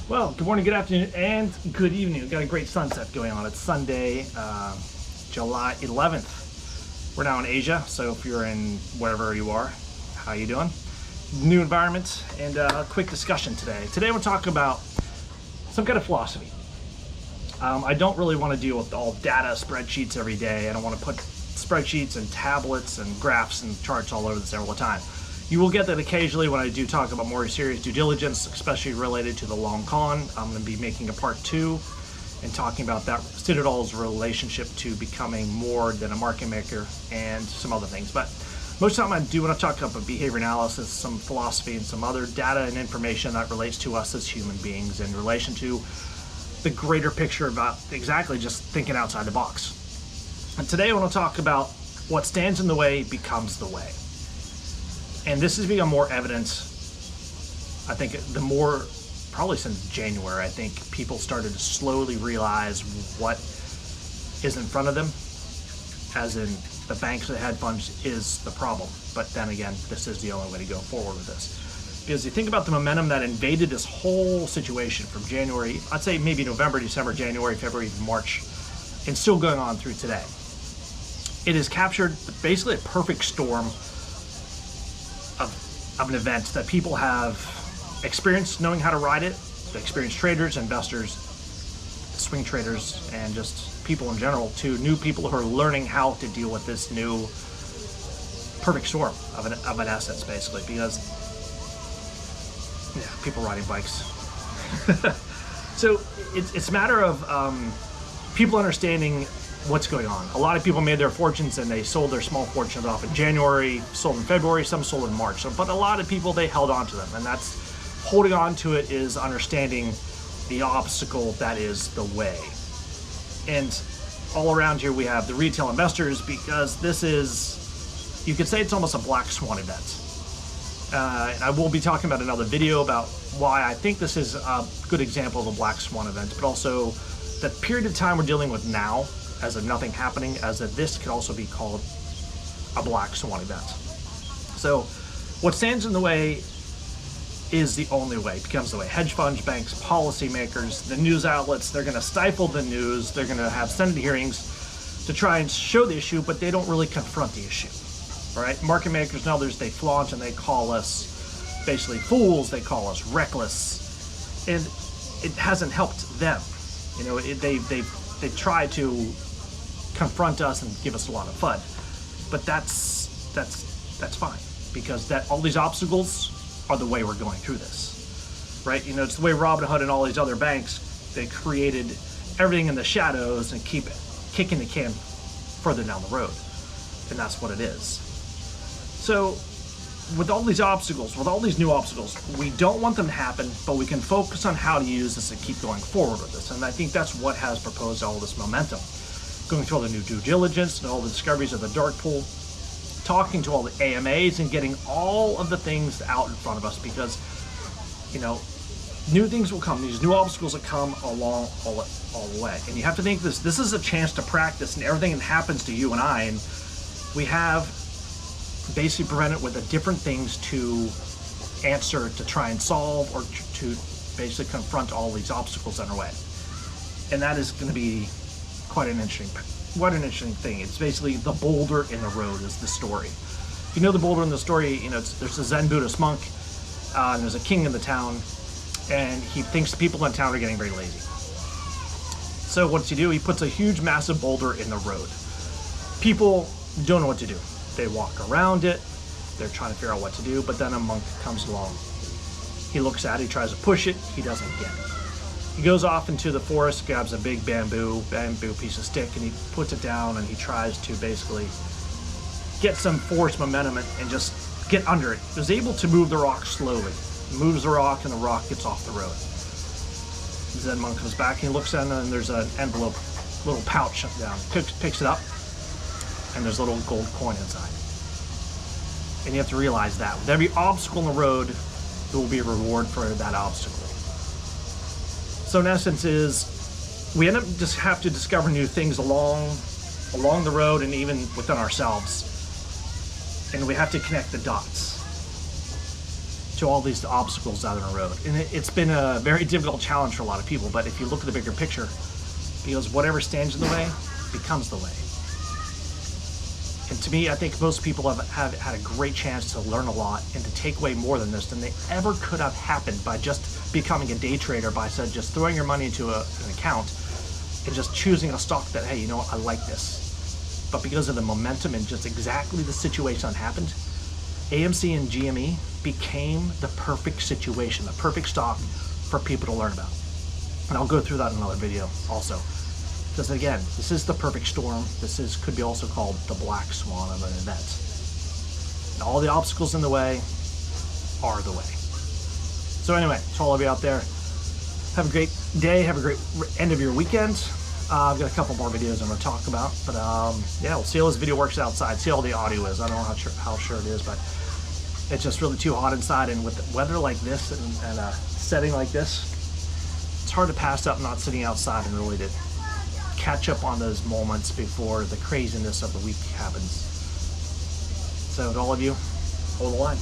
Well, good morning, good afternoon, and good evening. We've got a great sunset going on. It's Sunday, July 11th. We're now in Asia, so if you're in wherever you are, how you doing? New environment, and a quick discussion today. Today we'll talk about some kind of philosophy. I don't really want to deal with all data spreadsheets every day. I don't want to put spreadsheets and tablets and graphs and charts all over this all the time. You will get that occasionally when I do talk about more serious due diligence, especially related to the long con. I'm going to be making a part 2 and talking about that Citadel's relationship to becoming more than a market maker and some other things. But most of the time I do want to talk about behavior analysis, some philosophy, and some other data and information that relates to us as human beings in relation to the greater picture about exactly just thinking outside the box. And today I want to talk about what stands in the way becomes the way. And this has become more evident, I think, the more, probably since January, I think people started to slowly realize what is in front of them, as in the banks or the hedge funds is the problem. But then again, this is the only way to go forward with this. Because you think about the momentum that invaded this whole situation from January, I'd say maybe November, December, January, February, even March, and still going on through today. It has captured basically a perfect storm of an event that people have experienced knowing how to ride it, the experienced traders, investors, swing traders, and just people in general, to new people who are learning how to deal with this new perfect storm of an assets, basically, because people riding bikes. So it's a matter of people understanding what's going on. A lot of people made their fortunes and they sold their small fortunes off in January, sold in February, some sold in March. But a lot of people, they held on to them, and that's holding on to it is understanding the obstacle that is the way. And all around here we have the retail investors, because this is, you could say it's almost a black swan event. And I will be talking about another video about why I think this is a good example of a black swan event, but also the period of time we're dealing with now, as of nothing happening, as if this could also be called a black swan event. So what stands in the way is the only way, becomes the way. Hedge funds, banks, policymakers, the news outlets, they're going to stifle the news. They're going to have Senate hearings to try and show the issue, but they don't really confront the issue. All right, market makers and others, they flaunt and they call us basically fools. They call us reckless, and it hasn't helped them. You know, they try to confront us and give us a lot of FUD, but that's fine, because all these obstacles are the way we're going through this, right? You know, it's the way Robinhood and all these other banks, they created everything in the shadows and keep kicking the can further down the road, and that's what it is. So with all these obstacles, with all these new obstacles, we don't want them to happen, but we can focus on how to use this and keep going forward with this. And I think that's what has proposed all this momentum. Going through all the new due diligence and all the discoveries of the dark pool, talking to all the AMAs and getting all of the things out in front of us, because, you know, new things will come. These new obstacles will come along all the way. And you have to think this is a chance to practice, and everything that happens to you and I, and we have basically presented with the different things to answer, to try and solve, or to basically confront all these obstacles in our way. And that is going to be quite an interesting thing. It's basically the boulder in the road is the story. If you know the boulder in the story, you know, there's a Zen Buddhist monk, and there's a king in the town, and he thinks the people in town are getting very lazy. So what does he do? He puts a huge, massive boulder in the road. People don't know what to do. They walk around it, they're trying to figure out what to do, but then a monk comes along. He looks at it, he tries to push it, he doesn't get it. He goes off into the forest, grabs a big bamboo piece of stick, and he puts it down, and he tries to basically get some force momentum and just get under it. He was able to move the rock slowly. He moves the rock, and the rock gets off the road. The Zen monk comes back, and he looks at it, and there's an envelope, little pouch down. Picks it up, and there's a little gold coin inside. And you have to realize that with every obstacle in the road, there will be a reward for that obstacle. So in essence we end up just have to discover new things along the road, and even within ourselves. And we have to connect the dots to all these obstacles out on the road. And it's been a very difficult challenge for a lot of people, but if you look at the bigger picture, because whatever stands in the way becomes the way. And to me, I think most people have had a great chance to learn a lot and to take away more than this than they ever could have happened by just becoming a day trader, by just throwing your money into an account and just choosing a stock that, hey, you know what, I like this. But because of the momentum and just exactly the situation that happened, AMC and GME became the perfect situation, the perfect stock for people to learn about. And I'll go through that in another video also. Because again, this is the perfect storm. This could be also called the black swan of an event. And all the obstacles in the way are the way. So anyway, to all of you out there, have a great day, have a great end of your weekend. I've got a couple more videos I'm going to talk about, but yeah, we'll see how this video works outside, see how the audio is. I don't know how sure it is, but it's just really too hot inside, and with the weather like this and a setting like this, it's hard to pass up not sitting outside and really to catch up on those moments before the craziness of the week happens. So to all of you, hold the line.